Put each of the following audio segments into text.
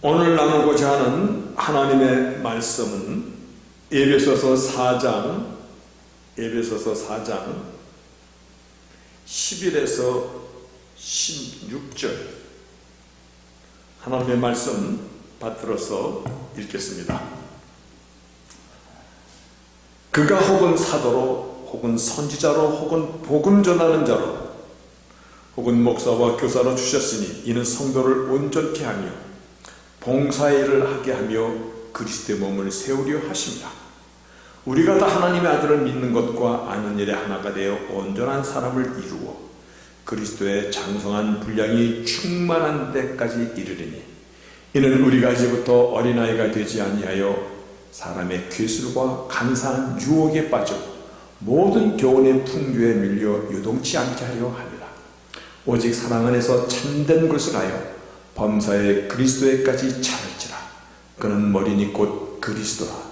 오늘 나누고자 하는 하나님의 말씀은 에베소서 4장 11에서 16절 하나님의 말씀 받들어서 읽겠습니다. 그가 혹은 사도로 혹은 선지자로 혹은 복음 전하는 자로 혹은 목사와 교사로 주셨으니 이는 성도를 온전케 하며 봉사의 일을 하게 하며 그리스도의 몸을 세우려 하십니다. 우리가 다 하나님의 아들을 믿는 것과 아는 일에 하나가 되어 온전한 사람을 이루어 그리스도의 장성한 분량이 충만한 데까지 이르리니 이는 우리가 이제부터 어린아이가 되지 아니하여 사람의 괴술과 간사한 유혹에 빠져 모든 교훈의 풍조에 밀려 요동치 않게 하려 합니다. 오직 사랑 안에서 참된 것을 하여 범사에 그리스도에까지 차를지라. 그는 머리니 곧 그리스도라.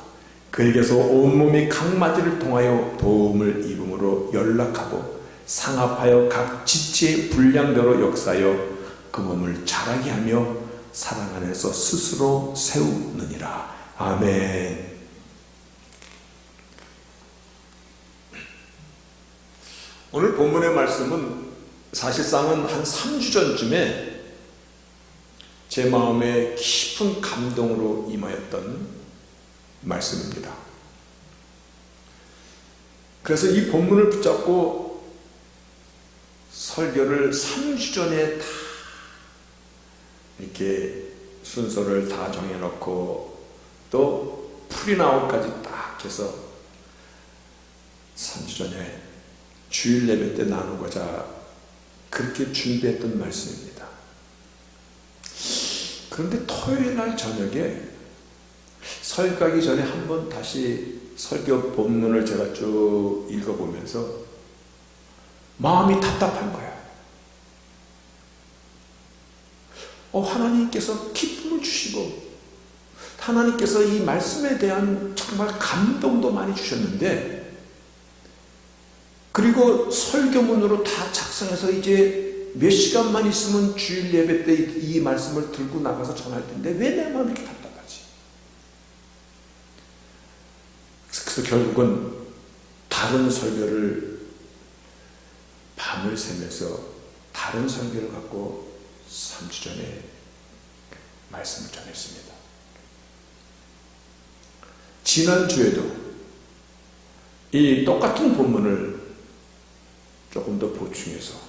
그에게서 온몸이 각 마디를 통하여 도움을 입음으로 연락하고 상합하여 각 지체의 분량대로 역사하여 그 몸을 자라게 하며 사랑 안에서 스스로 세우느니라. 아멘. 오늘 본문의 말씀은 사실상은 한 3주 전쯤에 제 마음에 깊은 감동으로 임하였던 말씀입니다. 그래서 이 본문을 붙잡고 설교를 3주 전에 다 이렇게 순서를 다 정해놓고 또 프리나웃까지 딱 해서 3주 전에 주일 예배 때 나누고자 그렇게 준비했던 말씀입니다. 그런데 토요일 날 저녁에 설교하기 전에 한번 다시 설교 본문을 제가 쭉 읽어보면서 마음이 답답한 거야. 하나님께서 기쁨을 주시고 하나님께서 이 말씀에 대한 정말 감동도 많이 주셨는데, 그리고 설교문으로 다 작성해서 이제 몇 시간만 있으면 주일 예배 때 이 말씀을 들고 나가서 전할 텐데 왜 내 마음이 이렇게 답답하지? 그래서 결국은 다른 설교를 밤을 새면서 다른 설교를 갖고 3주 전에 말씀을 전했습니다. 지난주에도 이 똑같은 본문을 조금 더 보충해서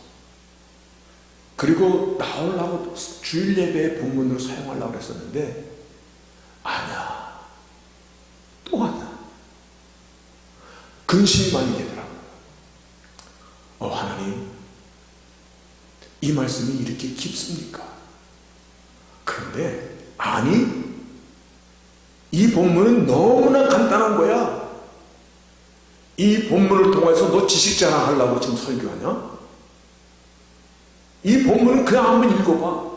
그리고 나오려고 주일 예배의 본문으로 사용하려고 했었는데 아니야, 또 하나 근심이 많이 되더라고요. 하나님, 이 말씀이 이렇게 깊습니까? 그런데 아니, 이 본문은 너무나 간단한 거야. 이 본문을 통해서 너 지식 자랑하려고 지금 설교하냐? 이 본문은 그냥 한번 읽어봐.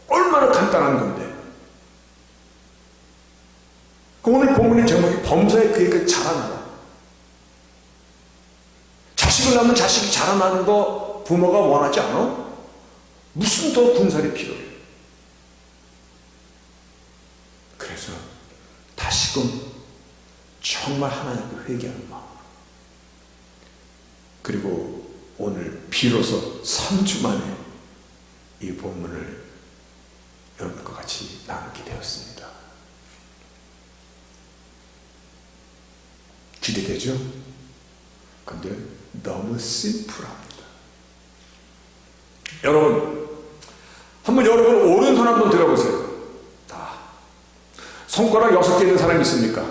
얼마나 간단한 건데. 오늘 본문의 제목이 범사에 그에게 자라나라. 자식을 낳으면 자식이 자라나는 거 부모가 원하지 않아? 무슨 더 군살이 필요해? 그래서 다시금 정말 하나님께 회개하는 마음, 그리고 오늘 비로소 3주 만에 이 본문을 여러분과 같이 나누게 되었습니다. 기대되죠? 근데 너무 심플합니다. 여러분, 한번 여러분 오른손 한번 들어보세요. 다. 손가락 6개 있는 사람이 있습니까?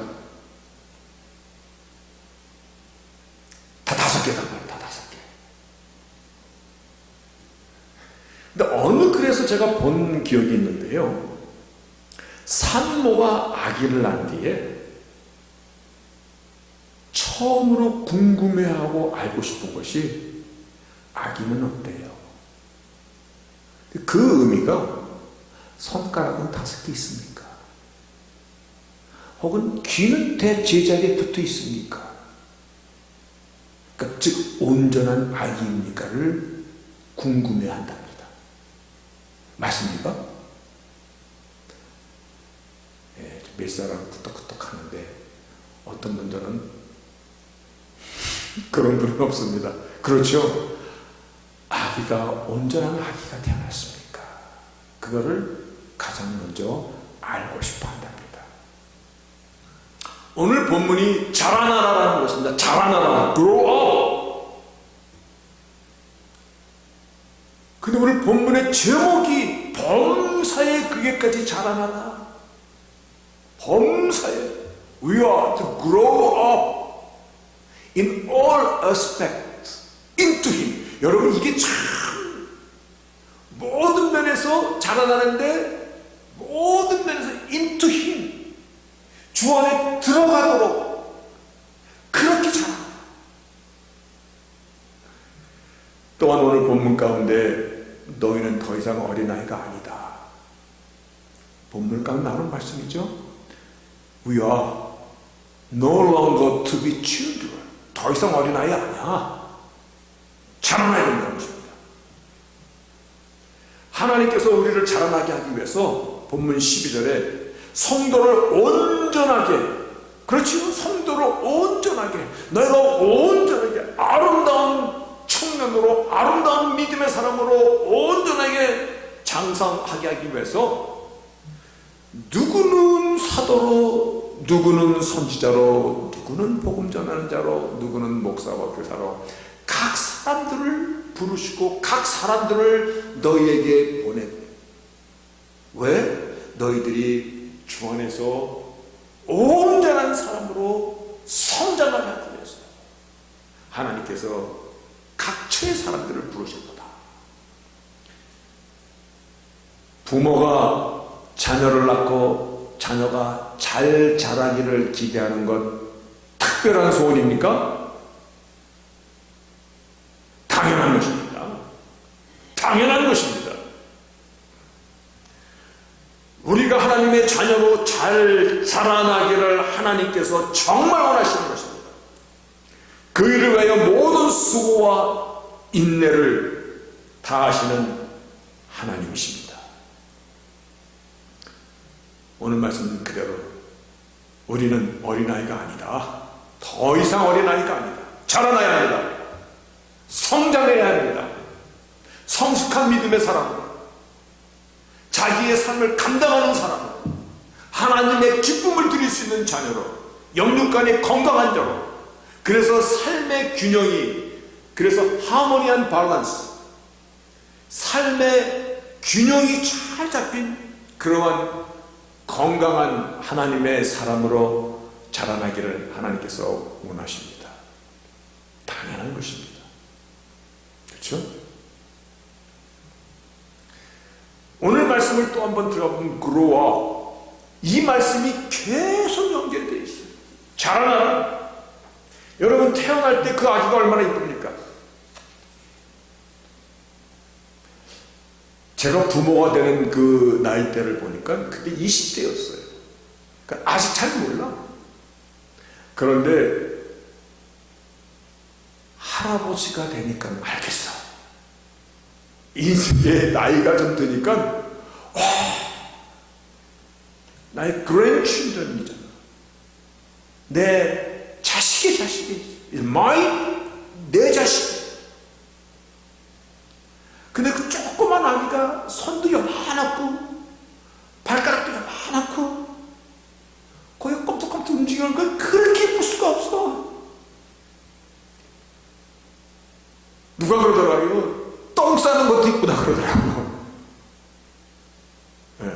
다 5개다 말이에요. 다 5개. 근데 어느 글에서 제가 본 기억이 있는데요. 산모가 아기를 낳은 뒤에 처음으로 궁금해하고 알고 싶은 것이 아기는 어때요? 그 의미가 손가락은 5개 있습니까? 혹은 귀는 제자리에 붙어 있습니까? 그러니까 즉 온전한 아기입니까를 궁금해한답니다. 맞습니까? 밀사람 끄떡끄떡 하는데 어떤 분들은 그런 분은 없습니다. 그렇죠? 아기가 온전한 아기가 태어났습니까? 그거를 가장 먼저 알고 싶어 한답니다. 오늘 본문이 자라나라라는 것입니다. 자라나라, grow up. 근데 오늘 본문의 제목이 범사에 그게까지 자라나라. 범사에 we are to grow up in all aspects into him. 여러분, 이게 참 모든 면에서 자라나는데 모든 면에서 into him, 주 안에 들어가도록 그렇게 자랍니다. 또한 오늘 본문 가운데 너희는 더 이상 어린아이가 아니다. 본문 가운데 나오는 말씀이죠. We are no longer to be children. 더 이상 어린아이 아니야. 자라나야 된다는 것입니다. 하나님께서 우리를 자라나게 하기 위해서 본문 12절에 성도를 온전하게, 그렇지요? 성도를 온전하게, 너희가 온전하게 아름다운 청년으로, 아름다운 믿음의 사람으로 온전하게 장성하게 하기 위해서 누구는 사도로, 누구는 선지자로, 누구는 복음 전하는 자로, 누구는 목사와 교사로 각 사람들을 부르시고 각 사람들을 너희에게 보내고, 왜? 너희들이 주 안에서 온전한 사람으로 성장하게 하기 위해서 하나님께서 각처의 사람들을 부르실 거다. 부모가 자녀를 낳고 자녀가 잘 자라기를 기대하는 것 특별한 소원입니까? 당연한 것입니다. 당연한 것입니다. 우리가 하나님의 자녀로 잘 자라나기를 하나님께서 정말 원하시는 것입니다. 그 일을 위하여 모든 수고와 인내를 다하시는 하나님이십니다. 오늘 말씀 그대로 우리는 어린아이가 아니다. 더 이상 어린아이가 아니다. 자라나야 합니다. 성장해야 합니다. 성숙한 믿음의 사람으로, 자기의 삶을 감당하는 사람으로, 하나님의 기쁨을 드릴 수 있는 자녀로, 영육간의 건강한 자로, 그래서 삶의 균형이, 그래서 하모니한 밸런스, 삶의 균형이 잘 잡힌 그러한 건강한 하나님의 사람으로 자라나기를 하나님께서 원하십니다. 당연한 것입니다. 그렇죠? 오늘 말씀을 또 한번 들어보면 grow up, 이 말씀이 계속 연결되어 있어요. 자라나라. 여러분, 태어날 때 그 아기가 얼마나 이쁩니까? 제가 부모가 되는 그 나이대를 보니까 그때 20대였어요. 그러니까 아직 잘 몰라. 그런데 할아버지가 되니까 알겠어. 인생의 나이가 좀 드니까 와, 나의 grandchildren이잖아. 내 자식의 자식이 내 자식. 근데 그 조그만 아기가 손도 요만하고 발가락도 요만하고 거의 꼼짝꼼짝 움직이는 걸 그렇게 예쁠 수가 없어. 누가 그러더라고요. 똥 싸는 것도 이쁘다 그러더라고. 네.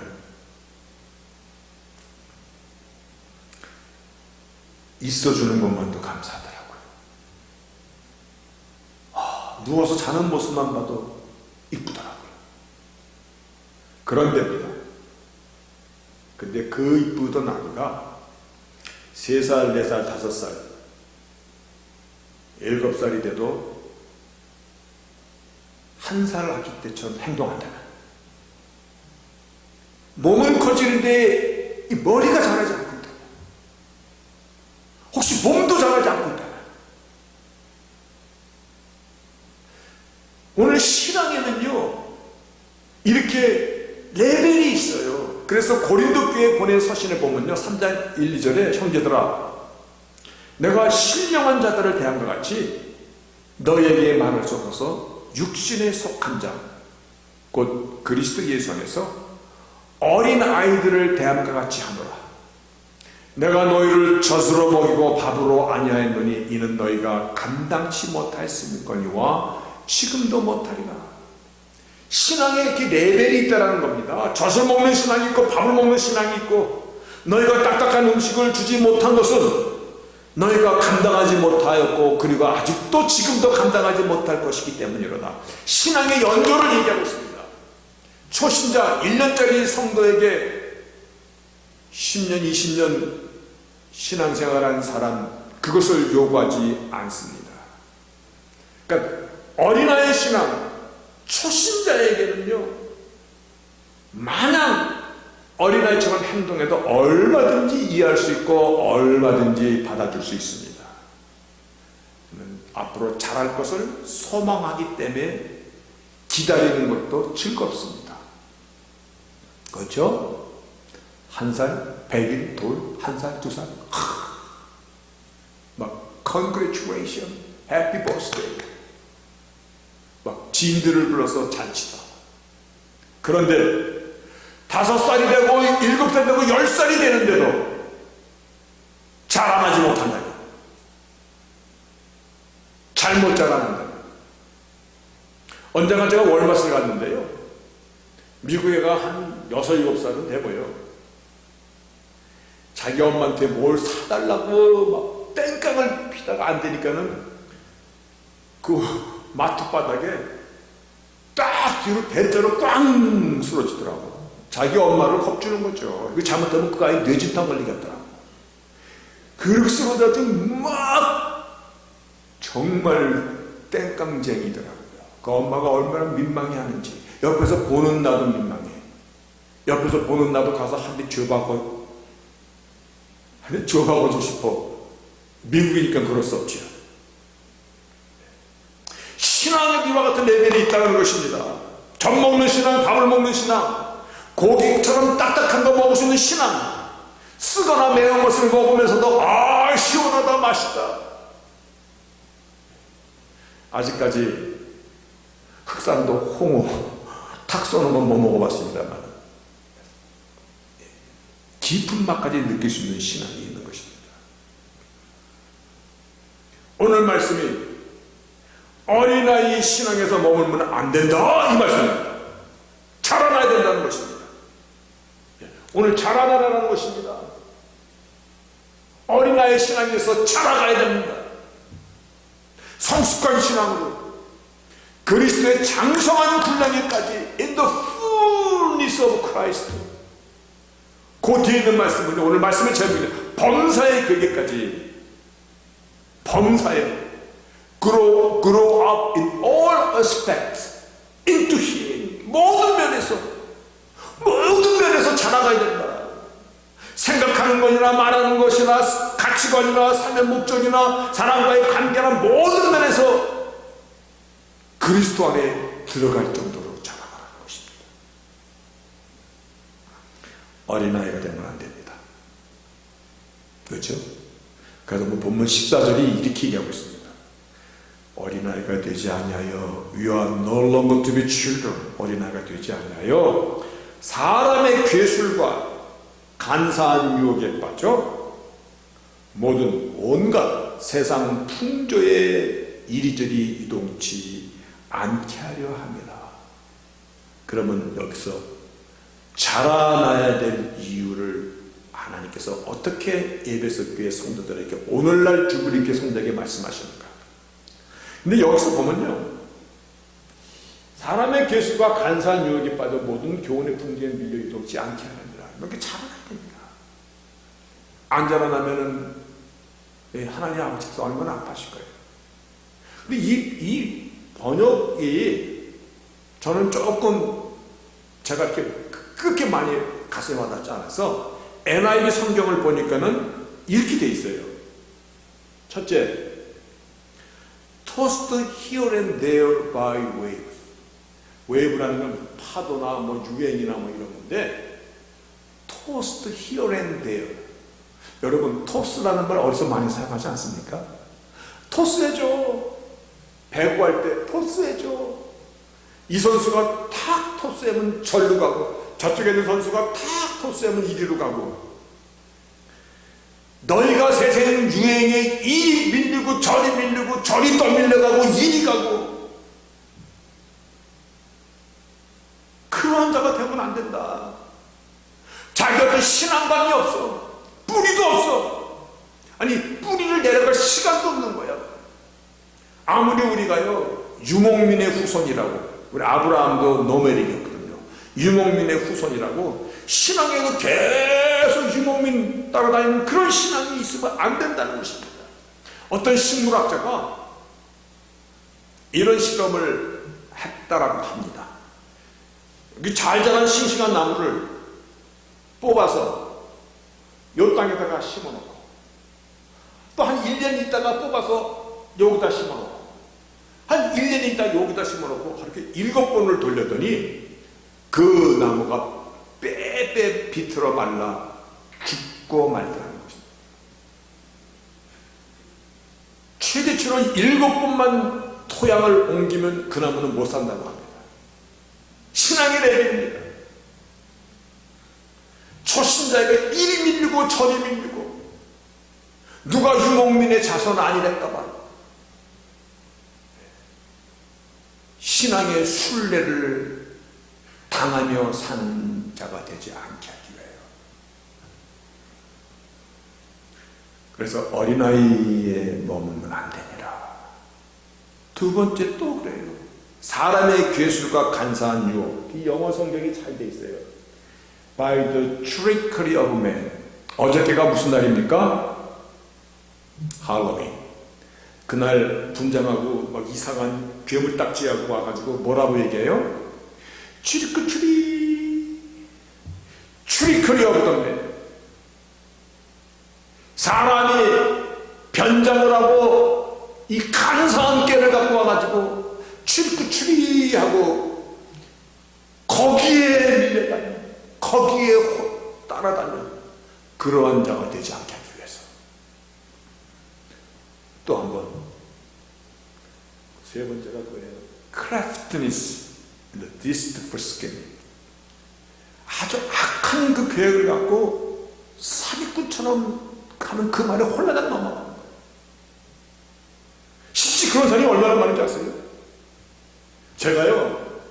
있어주는 것만도 감사하더라고요. 누워서 자는 모습만 봐도 이쁘더라고요. 그런데입니다. 근데 그 이쁘던 아기가 3살, 4살, 5살, 7살이 돼도 1살 아기 때처럼 행동한다. 몸은 커지는데 이 머리가 자라지 않고 있다. 혹시 몸도 자라지 않고 있다. 오늘 신앙에는요, 이렇게 레벨이 있어요. 그래서 고린도 교회에 보낸 서신에 보면요, 3장 1, 2절에 형제들아, 내가 신령한 자들을 대함과 같이 너에게 말할 수 없어서 육신에 속한 자, 곧 그리스도 예수 안에서 어린 아이들을 대함과 같이 하노라. 내가 너희를 젖으로 먹이고 밥으로 아니하였노니 이는 너희가 감당치 못하였음이거니와 지금도 못하리라. 신앙에 이렇게 레벨이 있다는 겁니다. 젖을 먹는 신앙이 있고 밥을 먹는 신앙이 있고, 너희가 딱딱한 음식을 주지 못한 것은 너희가 감당하지 못하였고, 그리고 아직도 지금도 감당하지 못할 것이기 때문이로다. 신앙의 연조를 얘기하고 있습니다. 초신자 1년짜리 성도에게 10년, 20년 신앙생활한 사람, 그것을 요구하지 않습니다. 그러니까 어린아이 신앙, 초신자에게는요, 마냥 어린아이처럼 행동해도 얼마든지 이해할 수 있고 얼마든지 받아줄 수 있습니다. 앞으로 잘할 것을 소망하기 때문에 기다리는 것도 즐겁습니다. 그렇죠? 1살, 100일, 돌, 1살, 2살, 막 congratulation, happy birthday, 막 지인들을 불러서 잔치다. 그런데 5살이 되고 7살이 되고 10살이 되는데도 자라나지 못한다. 잘못 자라난다. 언젠가 제가 월마트를 갔는데요, 미국 애가 한 6, 7살은 되고요, 자기 엄마한테 뭘 사달라고 막 땡깡을 피다가 안 되니까는 그 마트 바닥에 딱 뒤로 대자로 꽝 쓰러지더라고. 자기 엄마를 겁주는 거죠. 이거 잘못하면 그 아이 뇌진탕 걸리겠더라고. 그렇게 쓰러져가지고 막 정말 땡깡쟁이더라고요. 그 엄마가 얼마나 민망해하는지. 옆에서 보는 나도 민망해. 옆에서 보는 나도 가서 한 대 줘박아주고 싶어. 미국이니까 그럴 수 없죠. 신앙의 이와 같은 레벨이 있다는 것입니다. 젖 먹는 신앙, 밥을 먹는 신앙, 고기처럼 딱딱한 거 먹을 수 있는 신앙, 쓰거나 매운 것을 먹으면서도 아, 시원하다, 맛있다. 아직까지 흑산도 홍어 탁 쏘는 건 못 먹어봤습니다만 깊은 맛까지 느낄 수 있는 신앙이 있는 것입니다. 오늘 말씀이 어린아이 신앙에서 머물면 안 된다, 이 말씀입니다. 자라나야 된다는 것입니다. 오늘 자라나라는 것입니다. 어린아이 신앙에서 자라가야 됩니다. 성숙한 신앙으로 그리스도의 장성한 분량에까지 in the fullness of Christ. 그 뒤에 있는 말씀은 오늘 말씀을 제목이 범사의 궤계까지, 범사에 grow up in all aspects into Him. 모든 면에서 자라가야 된다. 생각하는 것이나 말하는 것이나 가치관이나 삶의 목적이나 사람과의 관계나 모든 면에서 그리스도 안에 들어갈 정도로 자라가라는 것입니다. 어린아이가 되면 안 됩니다. 그렇죠? 그래서 본문 14절이 이렇게 얘기하고 있습니다. 어린아이가 되지 아니하여 We are no longer to be children. 어린아이가 되지 아니하여 사람의 괴술과 간사한 유혹에 빠져 모든 온갖 세상 풍조에 이리저리 이동치 않게 하려 합니다. 그러면 여기서 자라나야 될 이유를 하나님께서 어떻게 에베소 교회 성도들에게, 오늘날 주브리 교회 성도에게 말씀하시는가? 근데 여기서 보면요, 사람의 괴수가 간사한 유혹에 빠져 모든 교훈의 풍조에 밀려 이동치 않게 하느니라. 이렇게 자라나야 됩니다. 안 자라나면은 하나님 아버지께서 얼마나 아파하실 거예요. 근데 이 번역이 저는 조금 제가 그렇게 많이 가슴에 와닿지 않아서 NIV 성경을 보니까는 이렇게 돼 있어요. 첫째, tossed here and there by waves. 웨이브라는 건 파도나 뭐 유행이나 뭐 이런 건데, tossed here and there. 여러분, 토스라는 말 어디서 많이 사용하지 않습니까? 토스해줘. 배구할 때 토스해줘. 이 선수가 탁 토스하면 절로 가고, 저쪽에 있는 선수가 탁 토스하면 이리로 가고, 너희가 세상 유행에 이리 밀리고 저리 밀리고 저리 또 밀려가고 이리 가고, 그러한 자가 되면 안 된다. 자기가 또 신앙감이 없어. 뿌리도 없어. 아니, 뿌리를 내려갈 시간도 없는 거야. 아무리 우리가요, 유목민의 후손이라고, 우리 아브라함도 노멜이었거든요. 유목민의 후손이라고, 신앙에도 계속 유목민 따라다니는 그런 신앙이 있으면 안 된다는 것입니다. 어떤 식물학자가 이런 실험을 했다라고 합니다. 잘 자란 싱싱한 나무를 뽑아서 요 땅에다가 심어놓고, 또 한 1년 있다가 뽑아서 여기다 심어놓고, 한 1년 있다가 여기다 심어놓고, 그렇게 7번을 돌렸더니 그 나무가 빼빼 비틀어 말라 죽고 말더라는 것입니다. 최대치로 7번만 토양을 옮기면 그 나무는 못 산다고 합니다. 신앙의 레벨입니다. 초신자에게 이리 밀리고 저리 밀리고, 누가 유목민의 자손 아니랄까봐 신앙의 순례를 당하며 사는 자가 되지 않게 하기 위하여. 그래서 어린아이에 머물면 안 되니라. 두 번째 또 그래요. 사람의 괴술과 간사한 유혹. 이 영어 성경이 잘 돼 있어요. By the trickery of man. 어저께가 무슨 날입니까? 할로윈. 그날 분장하고 막 이상한 괴물딱지하고 와가지고 뭐라고 얘기해요? 트리커리 of the man. 사람이 변장을 하고 이 간사한 깨를 갖고 와가지고 하고 거기에 밀려다니는, 거기에 따라다니는 그러한 자가 되지 않게 하기 위해서. 또 한 번, 세 번째가 그거예요. craftiness and deceitful scheme. 아주 악한 그 계획을 갖고 사기꾼처럼 하는 그 말에 홀라당 넘어가는 거예요. 실제 그런 사람이 얼마나 많은지 아세요? 제가요,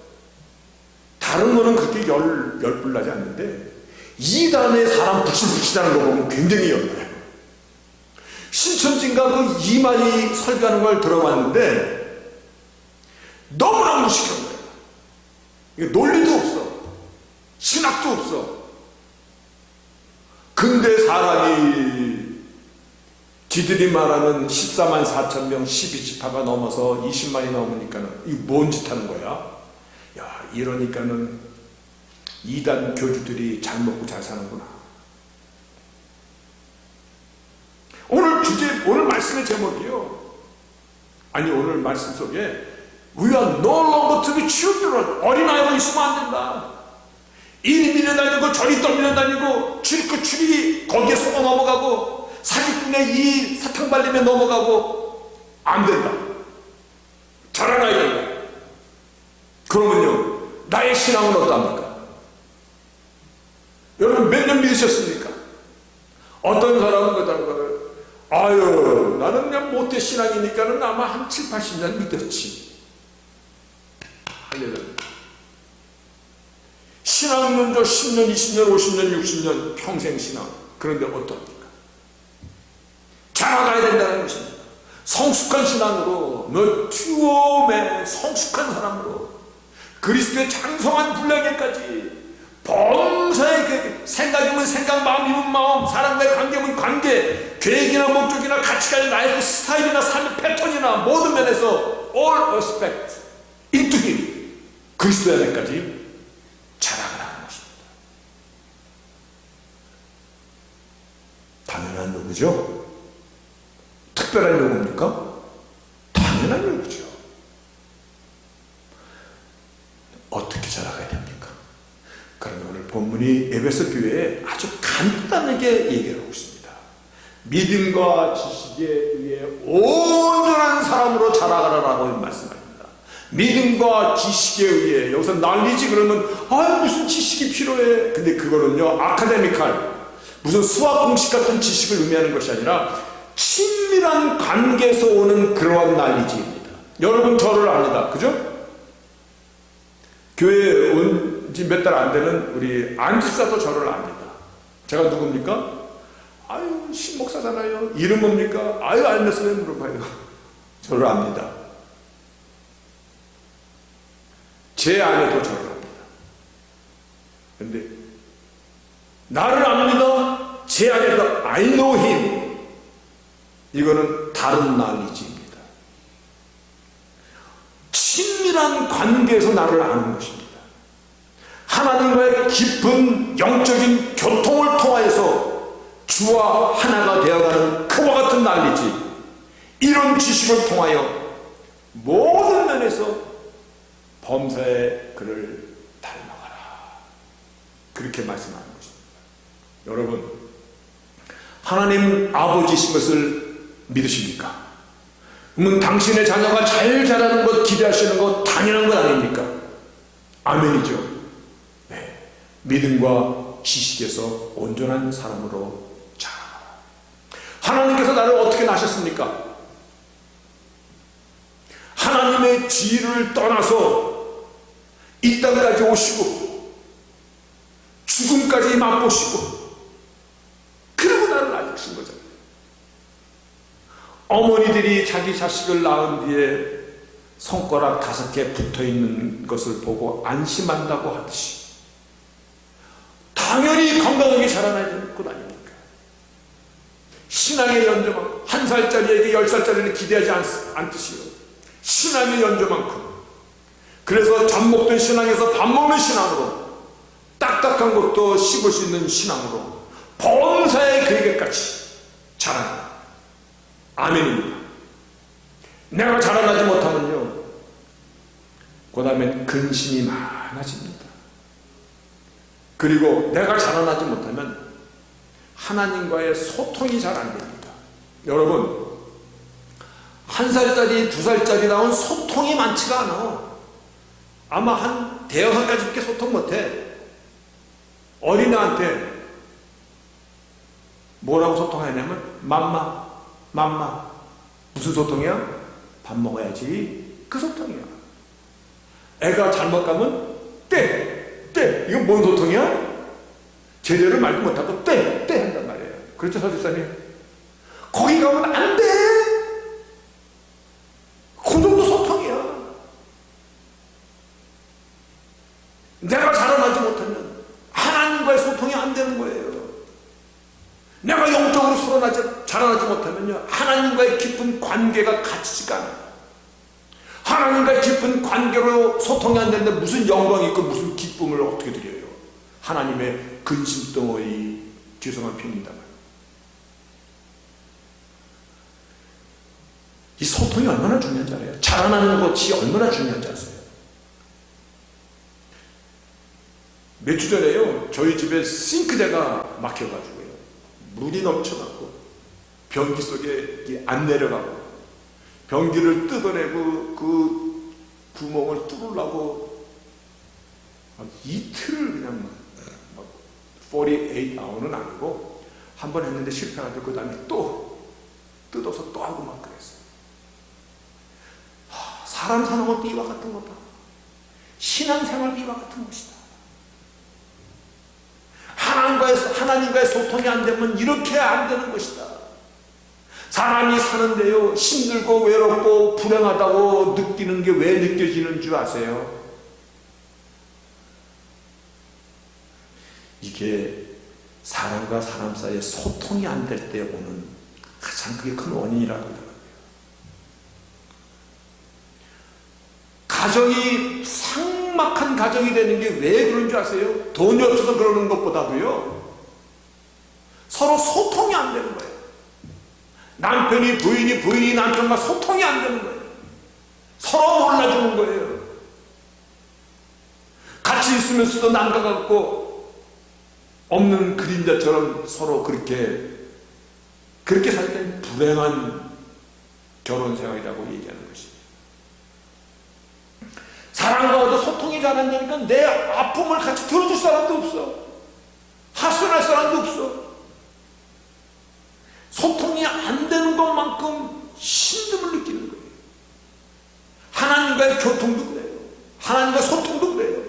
다른 거는 그렇게 열불나지 않는데 이단에 사람 붙이는 거 보면 굉장히 열나요. 신천지인가 그 이만희 설교하는 걸 들어봤는데 너무나 무식한 거예요. 이게 논리도 없어, 신학도 없어. 근데 사람이 지들이 말하는 14만 4천 명 12지파가 넘어서 20만이 넘으니까는 이 뭔 짓 하는 거야? 야, 이러니까는 이단 교주들이 잘 먹고 잘 사는구나. 오늘 말씀의 제목이요. 아니, 오늘 말씀 속에 We are no longer to be children. 어린아이로 있으면 안 된다. 이리 밀려다니고 저리 또 밀려다니고 출입 거기에 속아 넘어가고 사기꾼의 이 사탕발림에 넘어가고 안 된다. 자라나야 된다. 그러면요, 나의 신앙은 어떠합니까? 여러분 몇 년 믿으셨습니까? 어떤 사람은 그다는 거를, 아유, 나는 그냥 모태 신앙이니까는 아마 한 7, 80년 믿었지. 할렐루야. 신앙은요 10년, 20년, 50년, 60년 평생 신앙. 그런데 어떻습니까? 자라가야 된다는 것입니다. 성숙한 신앙으로, 튜엄의 성숙한 사람으로, 그리스도의 장성한 분량에까지 범사의 계획, 생각이면 생각, 마음이면 마음, 사람과의 관계면 관계, 계획이나 목적이나 가치관이나 라이프 스타일이나 삶의 패턴이나 모든 면에서 all aspect into him, 그리스도의 안에까지 자라가라는 것입니다. 당연한 요구죠. 특별한 요구입니까? 당연한 요구죠. 어떻게 자라가야 됩니까? 그러면 오늘 본문이 에베소 교회에 아주 간단하게 얘기를 하고 있습니다. 믿음과 지식에 의해 온전한 사람으로 자라가라라고 말씀합니다. 믿음과 지식에 의해, 여기서 난리지 그러면 무슨 지식이 필요해. 근데 그거는요, 아카데미칼, 무슨 수학 공식 같은 지식을 의미하는 것이 아니라 친밀한 관계에서 오는 그러한 난리지입니다. 여러분 저를 압니다. 그죠? 교회에 온 지 몇 달 안 되는 우리 안집사도 저를 압니다. 제가 누굽니까? 신목사잖아요. 이름 뭡니까? 알면서 왜 물어봐요. 저를 압니다. 제 아내도 저를 압니다. 근데 나를 압니다. 제 아내도 I know him. 이거는 다른 난리지입니다. 친밀한 관계에서 나를 아는 것입니다. 하나님과의 깊은 영적인 교통을 통하여서 주와 하나가 되어가는 그와 같은 난리지. 이런 지식을 통하여 모든 면에서 범사의 그를 닮아가라. 그렇게 말씀하는 것입니다. 여러분, 하나님 아버지신 것을 믿으십니까? 그러면 당신의 자녀가 잘 자라는 것 기대하시는 것 당연한 것 아닙니까? 아멘이죠. 네. 믿음과 지식에서 온전한 사람으로 자라라. 하나님께서 나를 어떻게 낳으셨습니까? 하나님의 지위를 떠나서 이 땅까지 오시고 죽음까지 맛보시고 그러고 나를 낳으신 거잖아요. 어머니들이 자기 자식을 낳은 뒤에 손가락 5개 붙어있는 것을 보고 안심한다고 하듯이 당연히 건강하게 자라나야 되는 것 아닙니까? 신앙의 연조만큼 1살짜리에게 10살짜리를 기대하지 않듯이요. 신앙의 연조만큼, 그래서 젖 먹던 신앙에서 밥 먹는 신앙으로, 딱딱한 것도 씹을 수 있는 신앙으로 범사의 그에게까지 자라나. 아멘입니다. 내가 자라나지 못하면요, 그 다음엔 근심이 많아집니다. 그리고 내가 자라나지 못하면 하나님과의 소통이 잘 안 됩니다. 여러분, 1살짜리, 2살짜리 나온 소통이 많지가 않아. 아마 한 대여섯까지밖에 소통 못해. 어린애한테 뭐라고 소통하냐면 맘마. 무슨 소통이야? 밥 먹어야지. 그 소통이야. 애가 잘못 가면 떼. 이거 뭔 소통이야? 제대로 말도 못하고 떼 한단 말이에요. 그렇죠, 서집사님? 거기 가면 안 돼. 그 정도 소통이야. 내가 자라나지 못하면 하나님과의 소통이 안 되는 거예요. 내가 영적으로 자라나지 못하면요, 하나님과의 깊은 관계가 갖지지가 않아요. 하나님과의 깊은 관계로 소통이 안 되는데 무슨 영광이 있고 무슨 기쁨을 어떻게 드려요? 하나님의 근심덩어리, 죄송한 표현입니다만, 이 소통이 얼마나 중요한지 알아요? 자라나는 것이 얼마나 중요한지 아세요? 몇 주 전에요, 저희 집에 싱크대가 막혀가지고요, 물이 넘쳐나고 변기 속에 안 내려가고, 변기를 뜯어내고 그 구멍을 뚫으려고 이틀을 그냥 48hour는 아니고 한 번 했는데 실패하고 그 다음에 또 뜯어서 또 하고 막 그랬어요. 사람 사는 것도 이와 같은 거다. 신앙생활도 이와 같은 것이다. 하나님과의 소통이 안 되면 이렇게 안 되는 것이다. 사람이 사는데요, 힘들고 외롭고 불행하다고 느끼는 게 왜 느껴지는 줄 아세요? 이게 사람과 사람 사이에 소통이 안 될 때 오는 가장 그게 큰 원인이라고 하더라고요. 가정이 삭막한 가정이 되는 게 왜 그런 줄 아세요? 돈이 없어서 그러는 것보다도요, 서로 소통이 안 되는 거예요. 남편이 부인이 남편과 소통이 안 되는 거예요. 서로 몰라주는 거예요. 같이 있으면서도 남과 같고 없는 그림자처럼 서로 그렇게 살 땐 불행한 결혼 생활이라고 얘기하는 것입니다. 사랑과도 소통이 잘 안 되니까 내 아픔을 같이 들어줄 사람도 없어. 하소연할 사람도 없어. 소통이 안 되는 것만큼 신음을 느끼는 거예요. 하나님과의 교통도 그래요. 하나님과 소통도 그래요.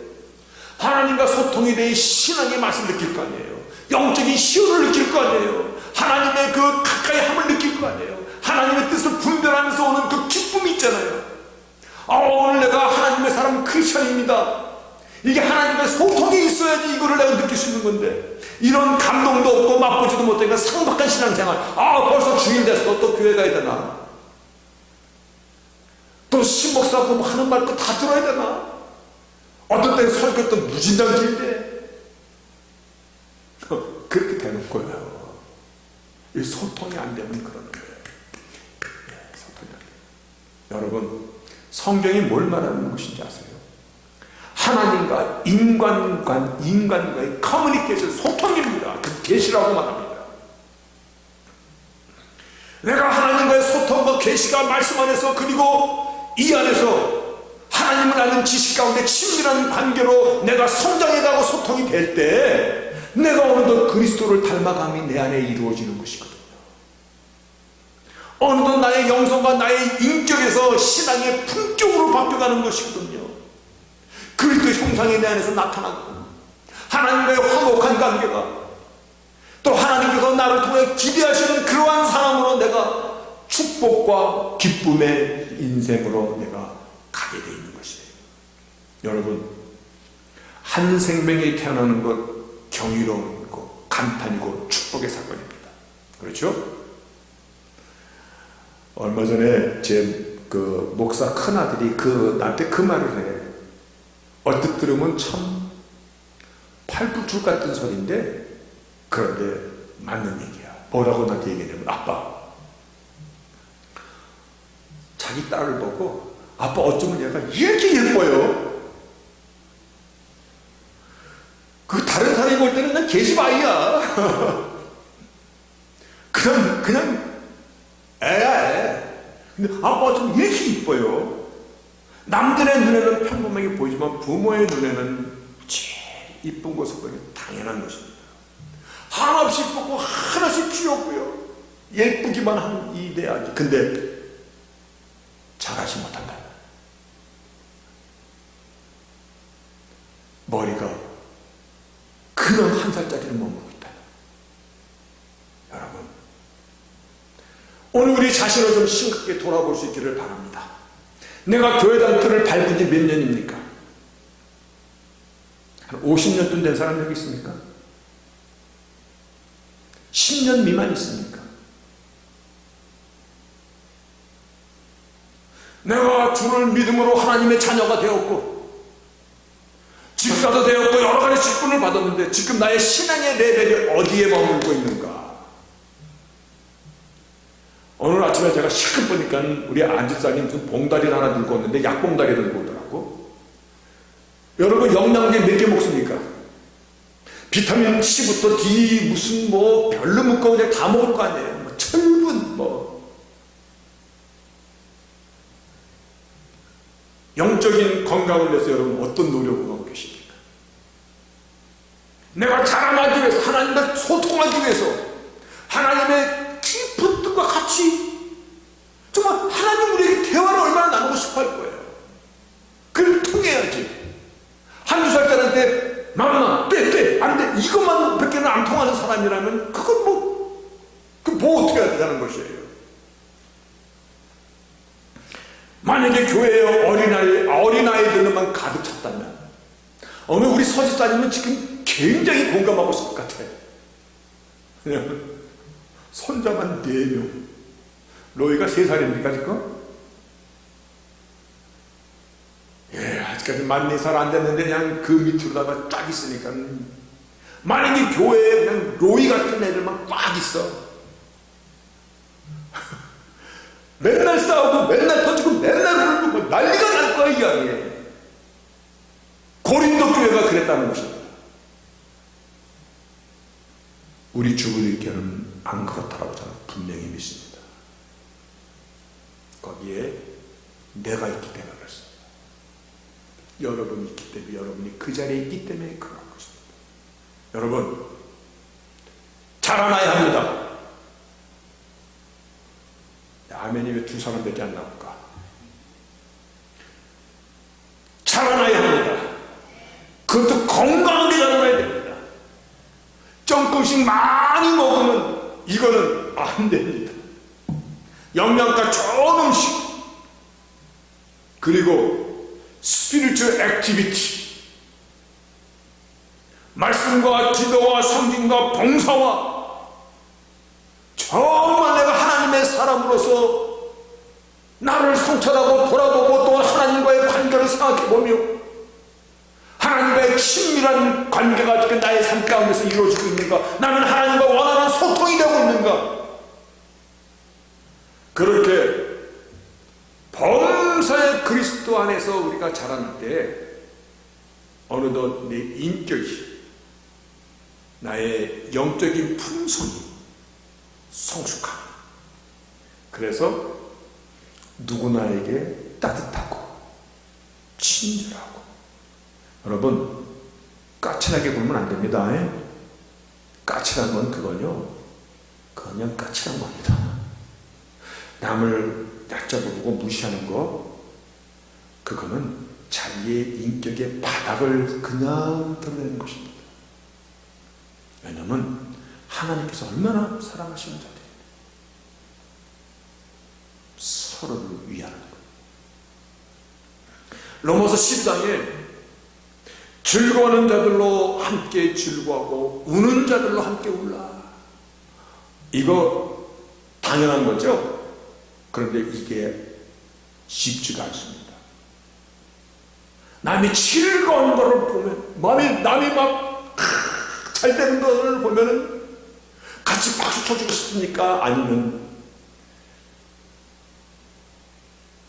하나님과 소통이 돼 신앙의 맛을 느낄 거 아니에요. 영적인 시온을 느낄 거 아니에요. 하나님의 그 가까이 함을 느낄 거 아니에요. 하나님의 뜻을 분별하면서 오는 그 기쁨이 있잖아요. 오늘 내가 하나님의 사람 크리스천입니다. 이게 하나님과의 소통이 있어야지 이거를 내가 느낄 수 있는 건데, 이런 감동도 없고 맛보지도 못하니까 상박한 신앙생활. 벌써 주일 됐어. 또 교회 가야 되나? 또 신목사고 뭐 하는 말 거 다 들어야 되나? 어떤 때는 설교 또 무진장길인데 그렇게 되는 거예요. 이 소통이 안 되면 그러는 거예요. 소통이 안 돼요. 여러분, 성경이 뭘 말하는 것인지 아세요? 하나님과 인간과의 커뮤니케이션, 소통입니다. 그 계시라고 말합니다. 내가 하나님과의 소통과 계시가 말씀 안에서, 그리고 이 안에서 하나님을 아는 지식 가운데 친밀한 관계로 내가 성장해가고 소통이 될 때, 내가 어느덧 그리스도를 닮아감이 내 안에 이루어지는 것이거든요. 어느덧 나의 영성과 나의 인격에서 신앙의 품격으로 바뀌어가는 것이거든요. 그리스도 형상이 내 안에서 나타나고, 하나님과의 화목한 관계가, 또 하나님께서 나를 통해 기대하시는 그러한 사람으로 내가 축복과 기쁨의 인생으로 내가 가게 되어 있는 것이에요. 여러분, 한 생명이 태어나는 것 경이로운 거, 감탄이고 축복의 사건입니다. 그렇죠? 얼마 전에 제 그 목사 큰아들이 나한테 그 말을 해. 얼핏 들으면 참 팔불출 같은 소리인데, 그런데 맞는 얘기야. 뭐라고 나한테 얘기하냐면, 아빠, 자기 딸을 보고, 아빠 어쩌면 얘가 이렇게 예뻐요. 그 다른 사람이 볼 때는 난 계집아이야. 그냥 애야, 애. 근데 아빠 어쩌면 이렇게 이뻐요. 남들의 눈에는 평범하게 보이지만 부모의 눈에는 제일 이쁜 것을 보는 게 당연한 것입니다. 하나없이 이쁘고 하나씩 귀엽고요. 예쁘기만 한 이 내 아기. 근데 잘하지 못한다. 머리가 그냥 1살짜리를 머무르고 있다. 여러분, 오늘 우리 자신을 좀 심각하게 돌아볼 수 있기를 바랍니다. 내가 교회당 틀을 밟은 지 몇 년입니까? 한 50년쯤 된 사람 여기 있습니까? 10년 미만 있습니까? 내가 주를 믿음으로 하나님의 자녀가 되었고, 집사도 되었고, 여러 가지 직분을 받았는데, 지금 나의 신앙의 레벨이 어디에 머물고 있는가? 오늘 아침에 제가 실컷 보니까 우리 안집사님 무슨 봉다리 하나 들고 왔는데, 약봉다리 들고 오더라고. 여러분, 영양제 몇 개 먹습니까? 비타민 C부터 D, 무슨 뭐 별로 묶어 그냥 다 먹을 거 아니에요. 뭐 철분, 영적인 건강을 위해서 여러분 어떤 노력을 하고 계십니까? 내가 자라나기 위해서, 하나님과 소통하기 위해서, 하나님의 깊은 뜻과 같이 정말 하나님 우리에게 대화를 얼마나 나누고 싶어 할 거예요. 그걸 통해야지. 한두 살짜리한테 마누나 떼 안 돼, 이것만 밖에는 안 통하는 사람이라면 그건 뭐 어떻게 해야 되는 것이에요. 만약에 교회에 어린아이들만 가득 찼다면, 오늘 우리 서집사님은 지금 굉장히 공감하고 있을 것 같아요. 손자만 4명. 로이가 3살입니까 지금? 아직까지 만 4살 안 됐는데 그냥 그 밑으로다가 쫙 있으니까, 만약에 교회에 그냥 로이 같은 애들만 꽉 있어. 맨날 싸우고 맨날 터지고 맨날 울고 뭐 난리가 날 거야 이게. 고린도 교회가 그랬다는 것입니다. 우리 죽을 일견은 안 그렇다라고 저는 분명히 믿습니다. 거기에 내가 있기 때문에 그렇습니다. 여러분이 있기 때문에, 여러분이 그 자리에 있기 때문에 그런 것입니다. 여러분, 자라나야 합니다. 아멘이 왜 두 사람밖에 안 나올까? 자라나야 합니다. 그것도 건강하게 자라나야 됩니다. 조금씩 많이 먹으면 이거는 안 됩니다. 영양가 좋은 음식, 그리고 스피리추얼 액티비티, 말씀과 기도와 섬김과 봉사와 정말 내가 하나님의 사람으로서 나를 성찰하고 돌아보고 또 하나님과의 관계를 생각해보며 하나님과의 친밀한 관계가 지금 나의 삶 가운데서 이루어지고 있는가, 나는 하나님과 원하는 소통이 되고 있는가. 그렇게 범사의 그리스도 안에서 우리가 자라날 때 어느덧 내 인격이, 나의 영적인 품성이 성숙함, 그래서 누구나에게 따뜻하고 친절하고, 여러분 까칠하게 굴면 안 됩니다. 까칠한 건 그거요, 그냥 까칠한 겁니다. 남을 얕잡아보고 무시하는 거, 그거는 자기의 인격의 바닥을 그냥 드러내는 것입니다. 왜냐하면 하나님께서 얼마나 사랑하시는 자들이에요. 서로를 위하는 거예요. 로마서 12장에 즐거워하는 자들로 함께 즐거워하고 우는 자들로 함께 울라. 이거 당연한 거죠. 그런데 이게 쉽지가 않습니다. 남이 즐거운 것을 보면, 남이 막 잘 되는 것을 보면은 같이 박수 쳐주고 싶습니까? 아니면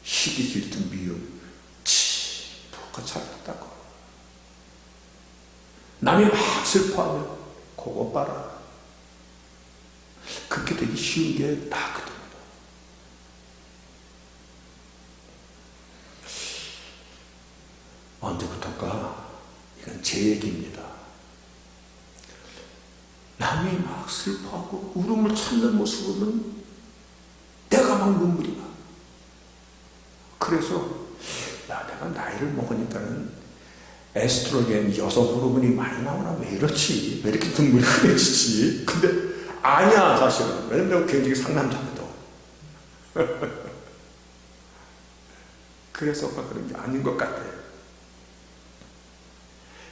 희귀 질투 미움, 뭐가 잘났다고, 남이 막 슬퍼하면 그거 봐라. 그렇게 되기 쉬운 게 나거든요. 언제부턴가, 이건 제 얘기입니다. 남이 막 슬퍼하고 울음을 참는 모습을 보면 내가 막 눈물이 나. 그래서 내가 나이를 먹으니까는 에스트로겐, 여성 호르몬이 많이 나오나, 왜 이렇지? 왜 이렇게 눈물이 흐려지지? 근데 아니야, 사실은. 왜냐면 내가 굉장히 상남자거든. 그래서 그런 게 아닌 것 같아요.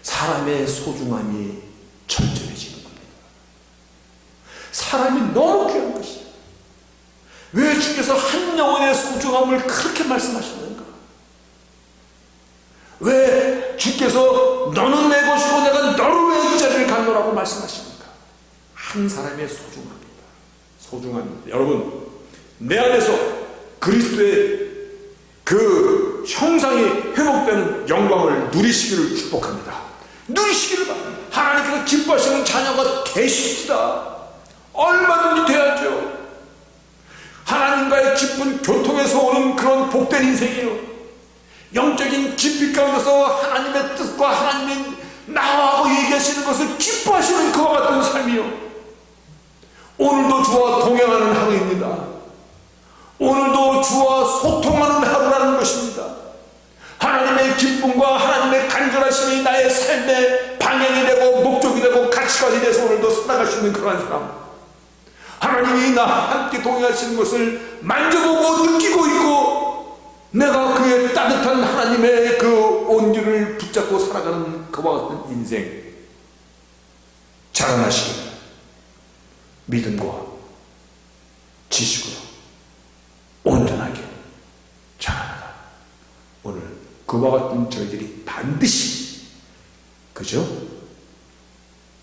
사람의 소중함이 절절해지는 겁니다. 사람이 너무 귀한 것이에요. 왜 주께서 한 영혼의 소중함을 그렇게 말씀하시는가? 왜 주께서 너는 내 것이고 내가 너를 왜 이 자리를 갖노라고 말씀하십니까? 한 사람의 소중함입니다. 소중합니다. 여러분, 내 안에서 그리스도의 그 형상이 회복되는 영광을 누리시기를 축복합니다. 누리시기를 바랍니다. 하나님께서 기뻐하시는 자녀가 되십시다. 얼마든지 돼야죠. 하나님과의 깊은 교통에서 오는 그런 복된 인생이에요. 영적인 깊이 가운데서 하나님의 뜻과 하나님이 나하고 얘기하시는 것을 기뻐하시는 그와 같은 삶이요. 오늘도 주와 동행하는 하루입니다. 오늘도 주와 소통하는 하루라는 것입니다. 하나님의 기쁨과 하나님의 간절하심이 나의 삶의 방향이 되고 목적이 되고 가치관이 돼서 오늘도 살아갈 수 있는 그러한 사람, 하나님이 나와 함께 동행하시는 것을 만져보고 느끼고 있고 내가 그의 따뜻한 하나님의 그 온기를 붙잡고 살아가는 그와 같은 인생 자라나시길 믿음과 지식으로 온전하게 자라나라. 오늘 그와 같은 저희들이 반드시, 그죠?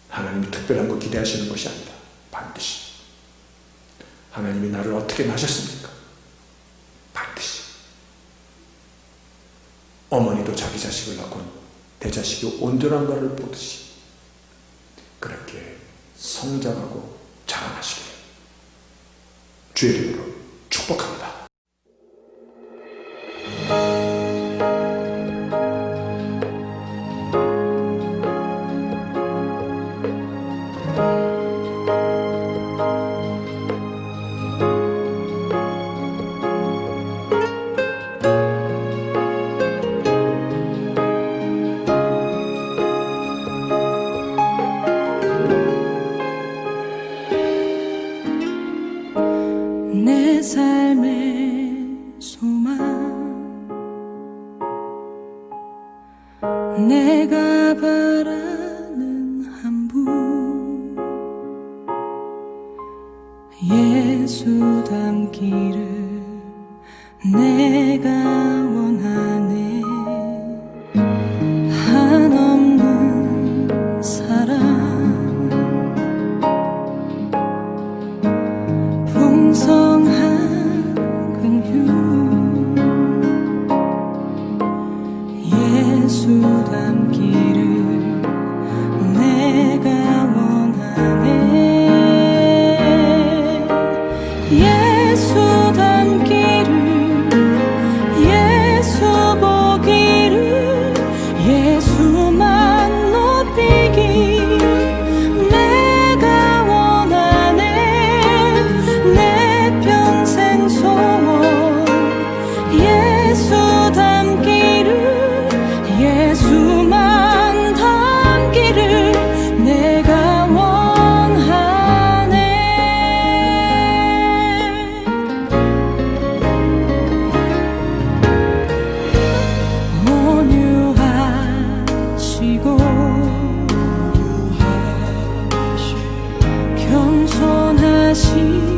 하나님이 특별한 거 기대하시는 것이 아니라 반드시 하나님이 나를 어떻게 낳으셨습니까? 반드시 어머니도 자기 자식을 낳고 대자식이 온전한 것을 보듯이 그렇게 성장하고 자라나시길 주의 이름으로 축복합니다. 내 삶의 소망, 내가 바라는 한 분, 예수 닮기를 내가 원하네. 한없는 사랑, 풍성한 긍휼, 예수 닮기를 내가 원하네. 예수 닮기를, 예수 보기를, 예수만 높이기 내가 원하네. 내 평생 소원, 예수 닮기를, 예수만 닮기를 내가 원하네. 온유하시고 겸손하시